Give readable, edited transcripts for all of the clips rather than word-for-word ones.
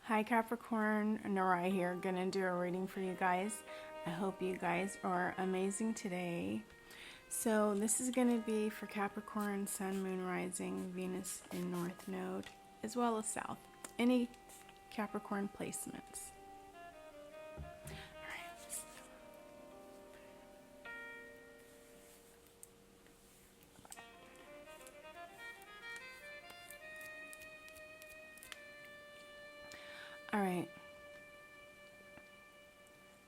Hi Capricorn, Nora here, gonna do a reading for you guys. I hope you guys are amazing today. So this is gonna be for Capricorn, Sun, Moon, Rising, Venus in North Node, as well as South. Any Capricorn placements. All right.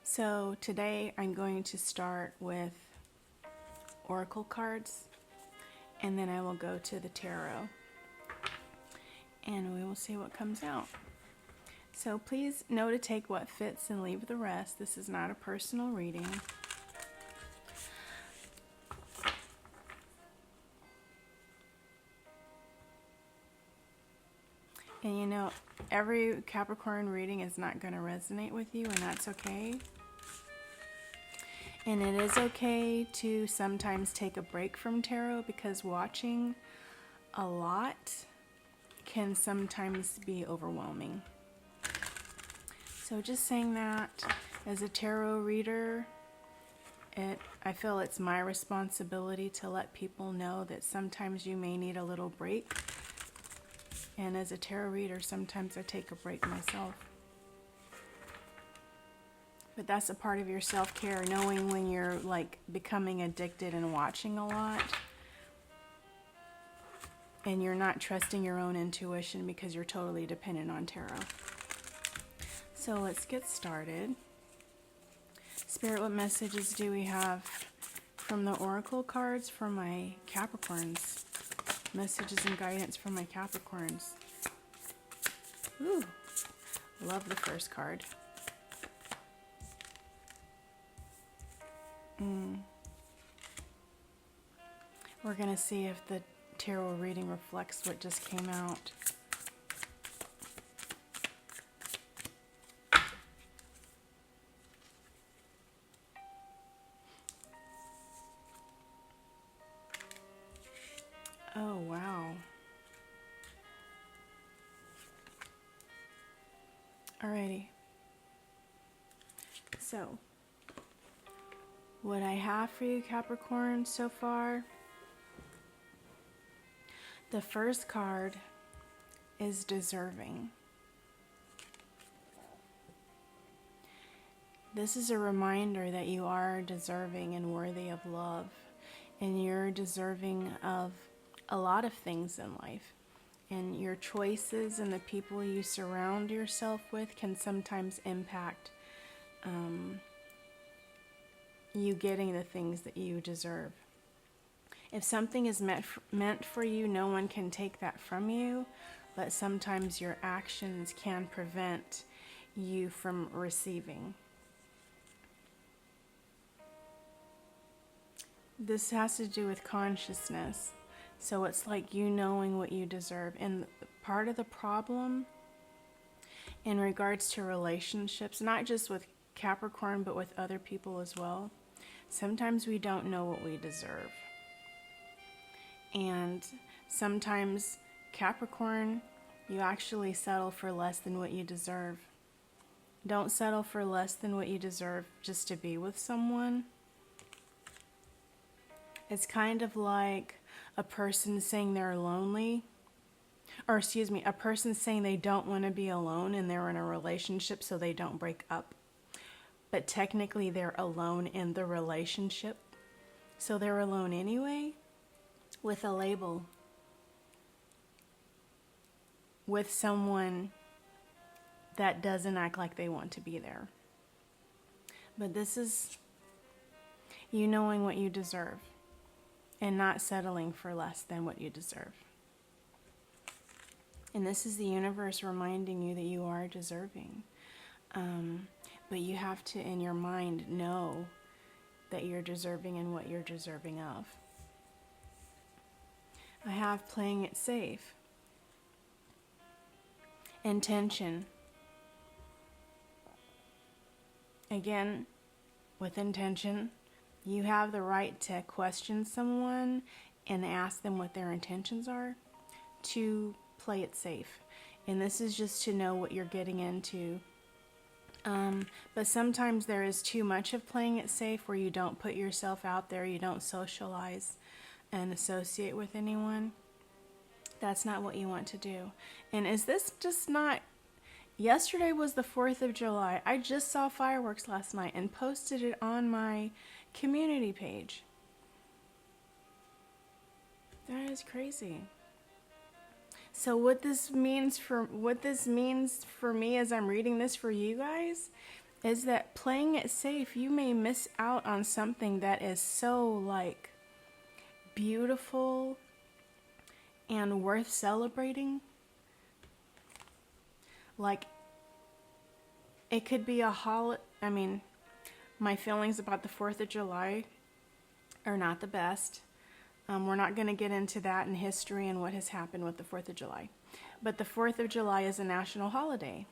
So today I'm going to start with Oracle cards, and then I will go to the Tarot, and we will see what comes out. So please know to take what fits and leave the rest. This is not a personal reading. And you know, every Capricorn reading is not going to resonate with you, and that's okay. And it is okay to sometimes take a break from tarot, because watching a lot can sometimes be overwhelming. So just saying that, as a tarot reader, I feel it's my responsibility to let people know that sometimes you may need a little break. And as a tarot reader, sometimes I take a break myself. But that's a part of your self-care, knowing when you're like becoming addicted and watching a lot, and you're not trusting your own intuition because you're totally dependent on tarot. So let's get started. Spirit, what messages do we have from the Oracle cards for my Capricorns? Messages and guidance from my Capricorns. Ooh, love the first card. We're going to see if the tarot reading reflects what just came out. Oh, wow. Alrighty. So, what I have for you, Capricorn, so far, the first card is deserving. This is a reminder that you are deserving and worthy of love, and you're deserving of a lot of things in life. And your choices and the people you surround yourself with can sometimes impact you getting the things that you deserve. If something is meant for you, no one can take that from you, but sometimes your actions can prevent you from receiving. This has to do with consciousness. So it's like you knowing what you deserve. And part of the problem in regards to relationships, not just with Capricorn, but with other people as well, sometimes we don't know what we deserve. And sometimes, Capricorn, you actually settle for less than what you deserve. Don't settle for less than what you deserve just to be with someone. It's kind of like a person saying they're lonely, or excuse me, a person saying they don't want to be alone and they're in a relationship so they don't break up. But technically they're alone in the relationship, so they're alone anyway, with a label, with someone that doesn't act like they want to be there. But this is you knowing what you deserve and not settling for less than what you deserve. And this is the universe reminding you that you are deserving. But you have to, in your mind, know that you're deserving and what you're deserving of. I have playing it safe. Intention. Again, with intention, you have the right to question someone and ask them what their intentions are, to play it safe. And this is just to know what you're getting into. But sometimes there is too much of playing it safe where you don't put yourself out there, you don't socialize and associate with anyone. That's not what you want to do. And is this just not... Yesterday was the 4th of July. I just saw fireworks last night and posted it on my community page. That is crazy. So what this means for me as I'm reading this for you guys is that playing it safe, you may miss out on something that is so like beautiful and worth celebrating. Like, it could be a holiday. I mean, my feelings about the 4th of July are not the best. We're not going to get into that in history and what has happened with the 4th of July. But the 4th of July is a national holiday.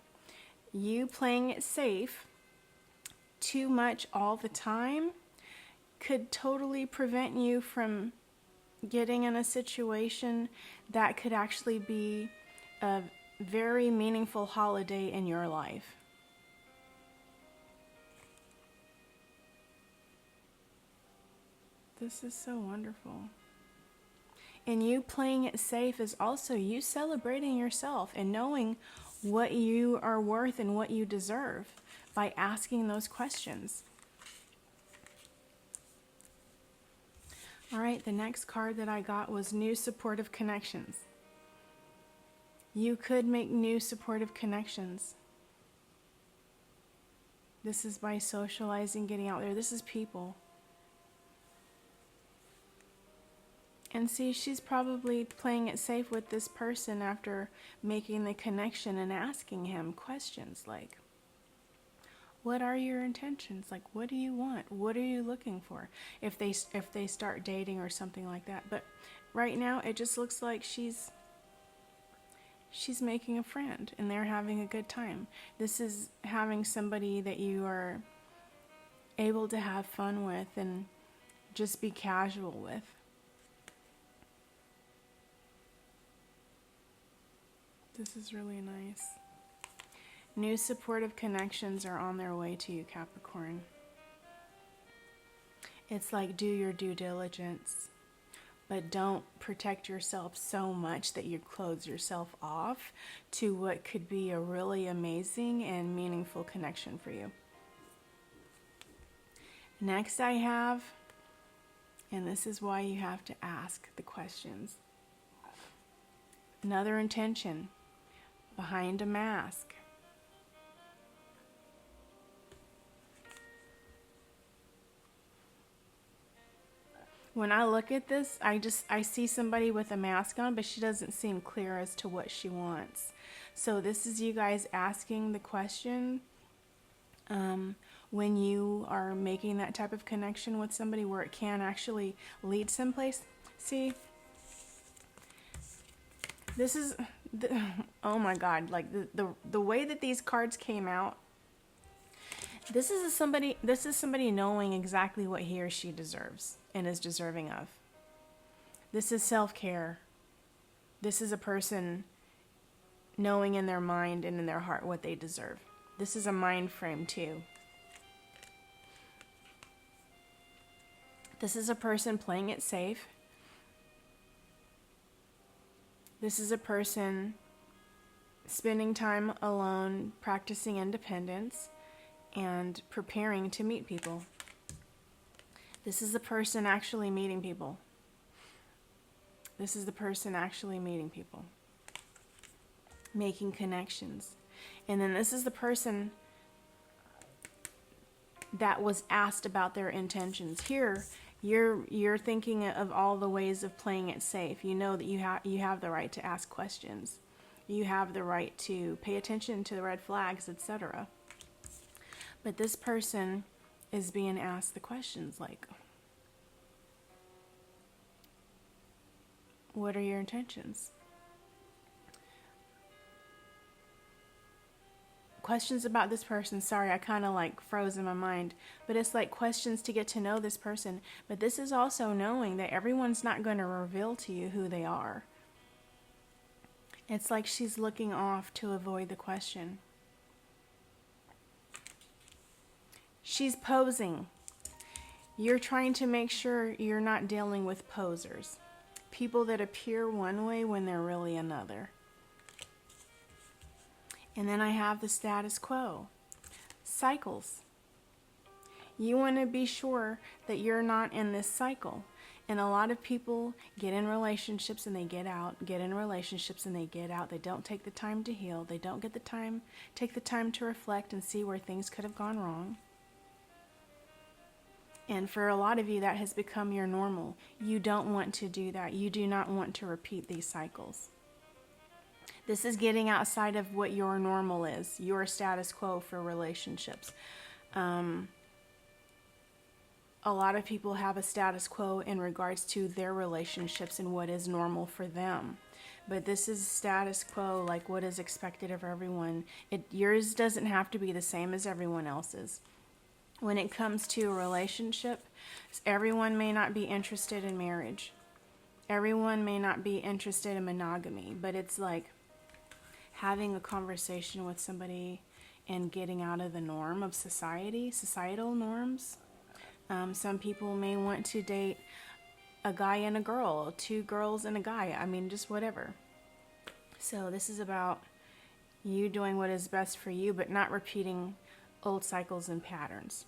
You playing it safe too much all the time could totally prevent you from getting in a situation that could actually be a very meaningful holiday in your life. This is so wonderful. And you playing it safe is also you celebrating yourself and knowing what you are worth and what you deserve by asking those questions. All right, the next card that I got was new supportive connections. You could make new supportive connections. This is by socializing, getting out there. This is people. And see, she's probably playing it safe with this person after making the connection and asking him questions like, what are your intentions? Like, what do you want? What are you looking for? If they start dating or something like that. But right now, it just looks like she's making a friend and they're having a good time. This is having somebody that you are able to have fun with and just be casual with. This is really nice. New supportive connections are on their way to you, Capricorn. It's like do your due diligence, but don't protect yourself so much that you close yourself off to what could be a really amazing and meaningful connection for you. Next I have, and this is why you have to ask the questions. Another intention. Behind a mask. When I look at this, I see somebody with a mask on, but she doesn't seem clear as to what she wants. So this is you guys asking the question when you are making that type of connection with somebody where it can actually lead someplace. See, this is... oh my God, like the way that these cards came out, this is somebody knowing exactly what he or she deserves and is deserving of. This is self-care. This is a person knowing in their mind and in their heart what they deserve. This is a mind frame too. This is a person playing it safe. This is a person spending time alone, practicing independence, and preparing to meet people. This is the person actually meeting people. This is the person actually meeting people. Making connections. And then this is the person that was asked about their intentions. Here, you're thinking of all the ways of playing it safe. You know that you have the right to ask questions. You have the right to pay attention to the red flags, etc. But this person is being asked the questions like, what are your intentions? Questions about this person. Sorry, I kind of like froze in my mind. But it's like questions to get to know this person. But this is also knowing that everyone's not going to reveal to you who they are. It's like she's looking off to avoid the question. She's posing. You're trying to make sure you're not dealing with posers. People that appear one way when they're really another. And then I have the status quo. Cycles. You want to be sure that you're not in this cycle. And a lot of people get in relationships and they get out, get in relationships and they get out. They don't take the time to heal. They don't take the time to reflect and see where things could have gone wrong. And for a lot of you, that has become your normal. You don't want to do that. You do not want to repeat these cycles. This is getting outside of what your normal is, your status quo for relationships. A lot of people have a status quo in regards to their relationships and what is normal for them. But this is status quo, like what is expected of everyone. Yours doesn't have to be the same as everyone else's. When it comes to a relationship, everyone may not be interested in marriage. Everyone may not be interested in monogamy, but it's like having a conversation with somebody and getting out of the norm of societal norms. Some people may want to date a guy and a girl, 2 girls and a guy. I mean, just whatever. So this is about you doing what is best for you, but not repeating old cycles and patterns.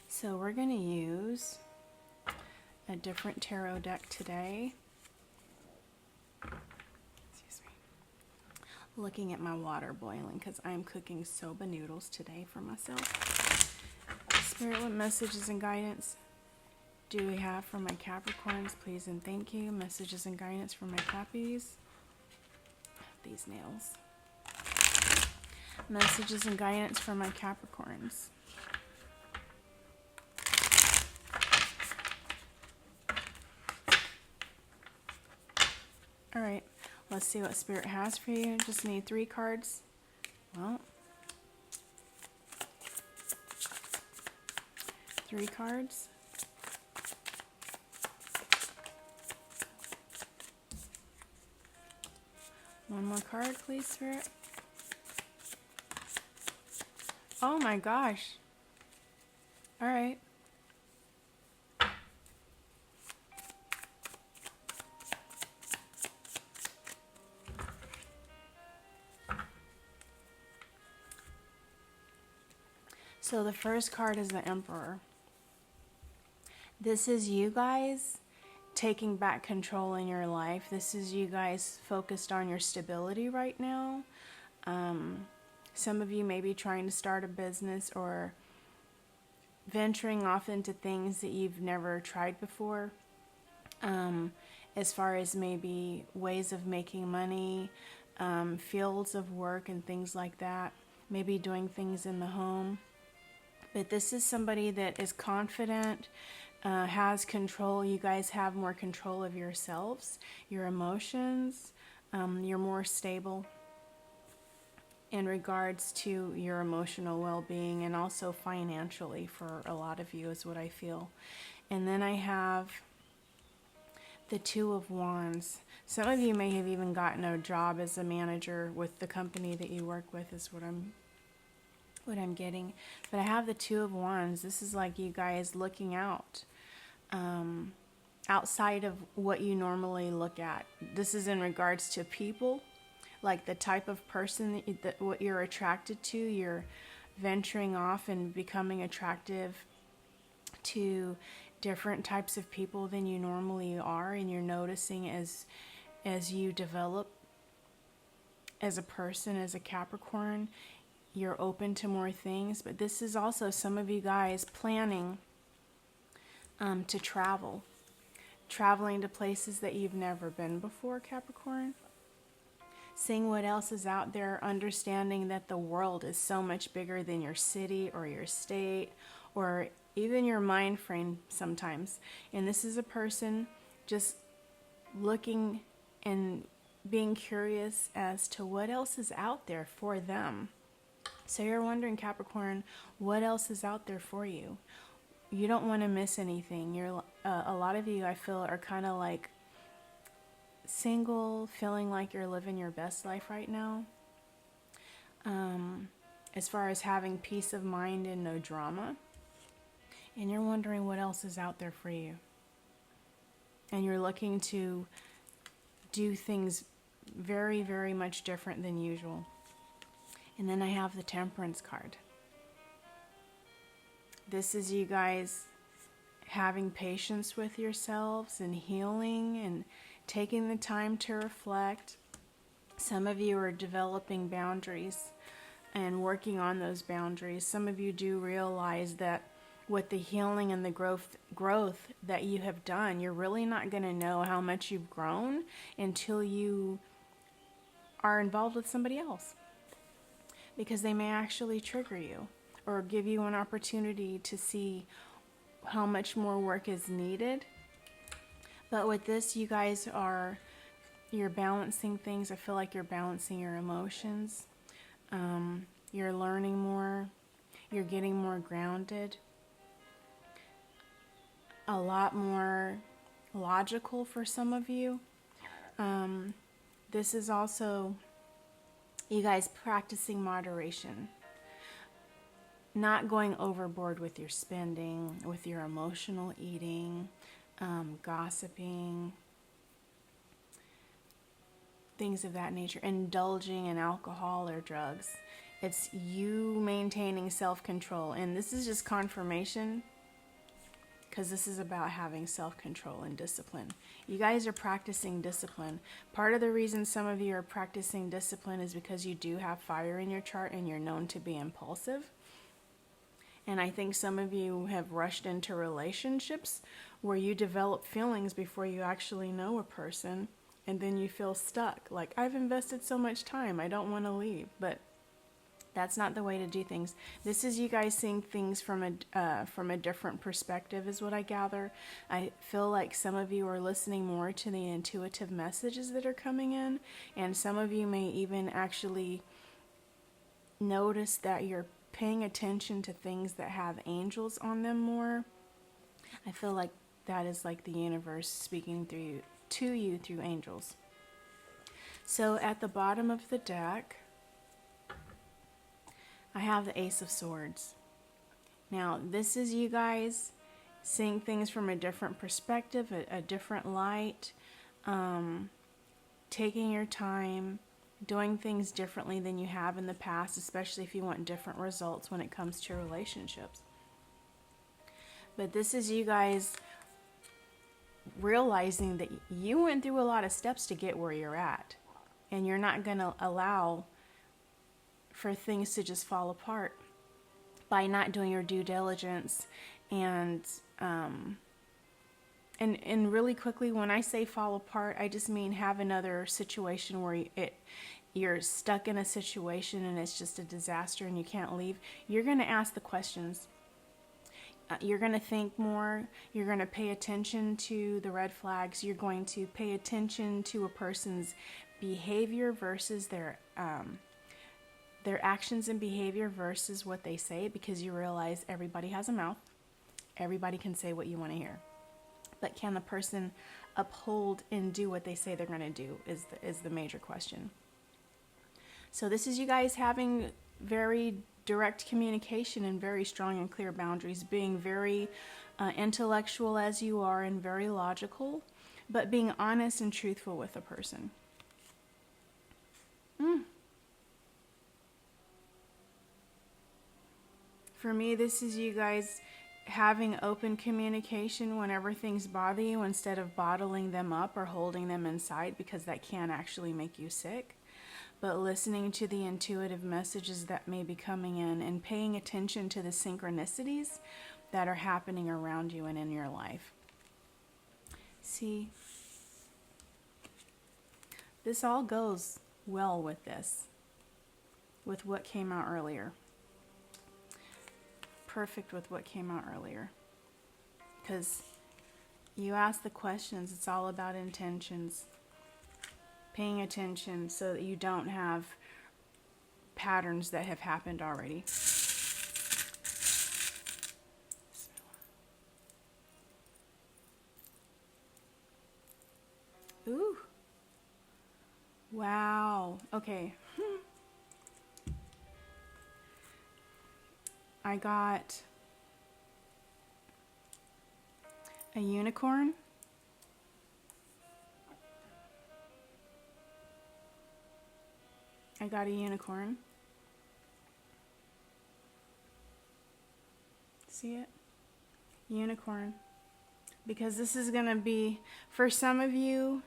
So we're going to use a different tarot deck today. Excuse me. Looking at my water boiling because I'm cooking soba noodles today for myself. Spirit, what messages and guidance do we have for my Capricorns? Please and thank you. Messages and guidance for my Cappies. These nails. Messages and guidance for my Capricorns. Alright, let's see what Spirit has for you. Just need 3 cards. Well, 3 cards. One more card, please, Spirit. Oh my gosh. All right. So the first card is the Emperor. This is you guys taking back control in your life. This is you guys focused on your stability right now. Some of you may be trying to start a business or venturing off into things that you've never tried before. As far as maybe ways of making money, fields of work and things like that. Maybe doing things in the home. But this is somebody that is confident, has control. You guys have more control of yourselves, your emotions. You're more stable in regards to your emotional well-being and also financially for a lot of you is what I feel. And then I have the 2 of Wands. Some of you may have even gotten a job as a manager with the company that you work with is what I'm getting. But I have the 2 of Wands. This is like you guys looking out. Outside of what you normally look at. This is in regards to people, like the type of person that what you're attracted to. You're venturing off and becoming attractive to different types of people than you normally are, and you're noticing as you develop as a person, as a Capricorn, you're open to more things. But this is also some of you guys planning to traveling to places that you've never been before, Capricorn. Seeing what else is out there, understanding that the world is so much bigger than your city or your state or even your mind frame sometimes. And this is a person just looking and being curious as to what else is out there for them. So you're wondering, Capricorn, what else is out there for you? You don't want to miss anything. A lot of you, I feel, are kind of like single, feeling like you're living your best life right now, as far as having peace of mind and no drama, and you're wondering what else is out there for you, and you're looking to do things very, very much different than usual. And then I have the Temperance card. This is you guys having patience with yourselves and healing and taking the time to reflect. Some of you are developing boundaries and working on those boundaries. Some of you do realize that with the healing and the growth that you have done, you're really not going to know how much you've grown until you are involved with somebody else, because they may actually trigger you or give you an opportunity to see how much more work is needed. But with this, you guys you're balancing things. I feel like you're balancing your emotions. You're learning more. You're getting more grounded. A lot more logical for some of you. This is also you guys practicing moderation. Not going overboard with your spending, with your emotional eating, gossiping, things of that nature, indulging in alcohol or drugs. It's you maintaining self-control. And this is just confirmation, because this is about having self-control and discipline. You guys are practicing discipline. Part of the reason some of you are practicing discipline is because you do have fire in your chart and you're known to be impulsive. And I think some of you have rushed into relationships where you develop feelings before you actually know a person, and then you feel stuck. Like, I've invested so much time, I don't want to leave. But that's not the way to do things. This is you guys seeing things from a different perspective, is what I gather. I feel like some of you are listening more to the intuitive messages that are coming in, and some of you may even actually notice that you're paying attention to things that have angels on them more. I feel like that is like the universe speaking to you through angels. So at the bottom of the deck, I have the Ace of Swords. Now, this is you guys seeing things from a different perspective, a different light, taking your time, doing things differently than you have in the past, especially if you want different results when it comes to relationships. But this is you guys realizing that you went through a lot of steps to get where you're at, and you're not going to allow for things to just fall apart by not doing your due diligence. And really quickly, when I say fall apart, I just mean have another situation where you're stuck in a situation and it's just a disaster and you can't leave. You're going to ask the questions. You're going to think more. You're going to pay attention to the red flags. You're going to pay attention to a person's behavior versus their actions and behavior versus what they say, because you realize everybody has a mouth. Everybody can say what you want to hear. But can the person uphold and do what they say they're going to do is the major question. So this is you guys having very direct communication and very strong and clear boundaries, being very intellectual as you are and very logical, but being honest and truthful with a person. For me, this is you guys having open communication whenever things bother you, instead of bottling them up or holding them inside, because that can actually make you sick. But listening to the intuitive messages that may be coming in and paying attention to the synchronicities that are happening around you and in your life. See, this all goes well with this, with what came out earlier. Perfect with what came out earlier, because you ask the questions. It's all about intentions, paying attention so that you don't have patterns that have happened already. Ooh, Wow. Okay. I got a unicorn. I got a unicorn. See it? Unicorn. Because this is going to be, for some of you,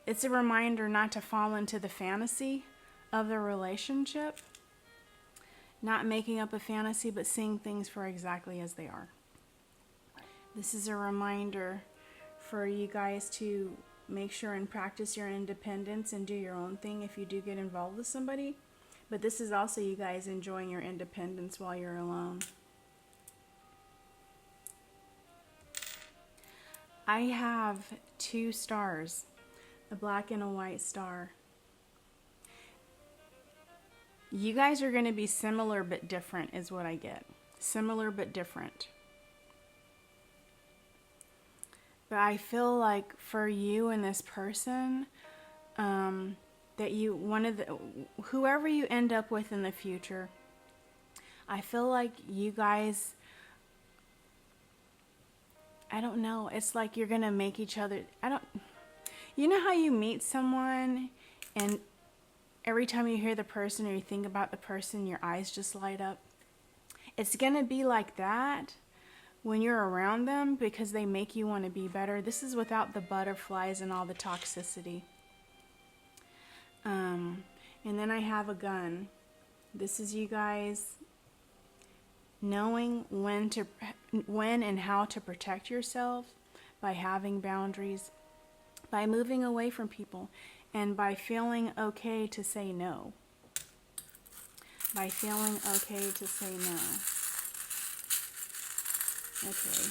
it's a reminder not to fall into the fantasy of the relationship. Not making up a fantasy, but seeing things for exactly as they are. This is a reminder for you guys to make sure and practice your independence and do your own thing if you do get involved with somebody. But this is also you guys enjoying your independence while you're alone. I have 2 stars, a black and a white star. You guys are going to be similar but different is what I get. Similar but different. But I feel like for you and this person, that whoever you end up with in the future, I feel like you guys, I don't know, it's like you're going to make each other, you know how you meet someone and every time you hear the person or you think about the person, your eyes just light up? It's going to be like that when you're around them because they make you want to be better. This is without the butterflies and all the toxicity. And then I have a gun. This is you guys knowing when and how to protect yourself by having boundaries, by moving away from people, and by feeling okay to say no. By feeling okay to say no. Okay.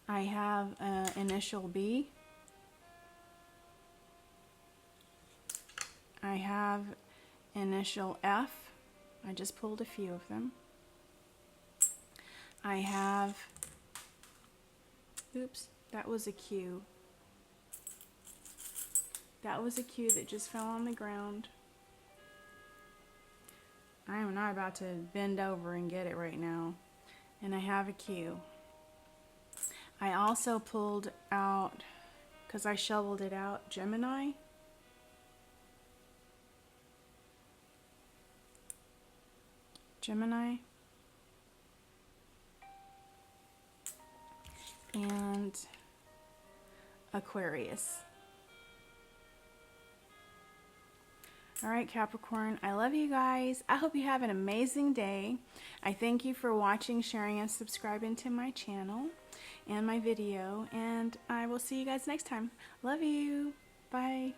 I have initial B. I have initial F. I just pulled a few of them. I have, oops, that was a Q. That was a Q that just fell on the ground. I am not about to bend over and get it right now. And I have a Q. I also pulled out, because I shoveled it out, Gemini. Gemini. And Aquarius. All right, Capricorn, I love you guys. I hope you have an amazing day. I thank you for watching, sharing, and subscribing to my channel and my video. And I will see you guys next time. Love you. Bye.